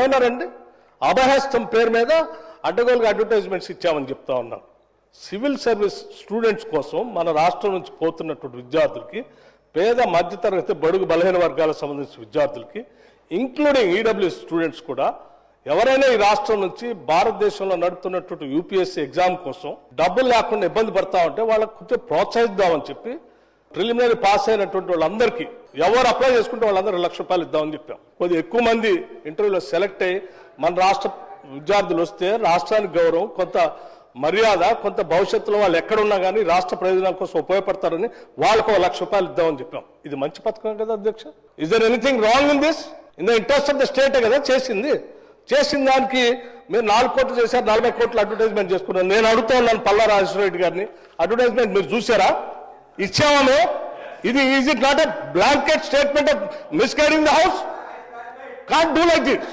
ఏమన్నారండి? అభయహస్తం పేరు మీద అడ్డగోలుగా అడ్వర్టైజ్మెంట్స్ ఇచ్చామని చెప్తా ఉన్నాం. సివిల్ సర్వీస్ స్టూడెంట్స్ కోసం మన రాష్ట్రం నుంచి పోతున్నటువంటి విద్యార్థులకి, పేద మధ్యతరగతి బడుగు బలహీన వర్గాలకు సంబంధించిన విద్యార్థులకి, ఇంక్లూడింగ్ ఈడబ్ల్యూఎస్ స్టూడెంట్స్ కూడా ఎవరైనా ఈ రాష్ట్రం నుంచి భారతదేశంలో నడుపుతున్నటువంటి యూపీఎస్సీ ఎగ్జామ్ కోసం డబ్బులు లేకుండా ఇబ్బంది పడతా ఉంటే వాళ్ళకు కొంచెం ప్రోత్సహిద్దామని చెప్పి ప్రిలిమినరీ పాస్ అయినటువంటి వాళ్ళందరికీ ఎవరు అప్లై చేసుకుంటే వాళ్ళందరూ ₹1,00,000 ఇద్దామని చెప్పాం. కొద్దిగా ఎక్కువ మంది ఇంటర్వ్యూలో సెలెక్ట్ అయ్యి మన రాష్ట్ర విద్యార్థులు వస్తే రాష్ట్రానికి గౌరవం, కొంత మర్యాద, కొంత భవిష్యత్తులో వాళ్ళు ఎక్కడున్నా కానీ రాష్ట్ర ప్రయోజనాల కోసం ఉపయోగపడతారని వాళ్ళకు ₹1,00,000 ఇద్దామని చెప్పాం. ఇది మంచి పథకం కదా అధ్యక్ష? Is there anything wrong in this? In the interest of the స్టేటే కదా చేసింది. చేసిన దానికి మీరు 4 కోట్లు చేశారు, 40 కోట్లు అడ్వర్టైజ్మెంట్ చేసుకున్నారు. నేను అడుగుతా ఉన్నాను పల్లా రాజేశ్వర రెడ్డి గారిని, అడ్వర్టైజ్మెంట్ మీరు చూసారా? ఇచ్చామో? ఇది is it not a blanket statement of misguiding the house? Can't do like this.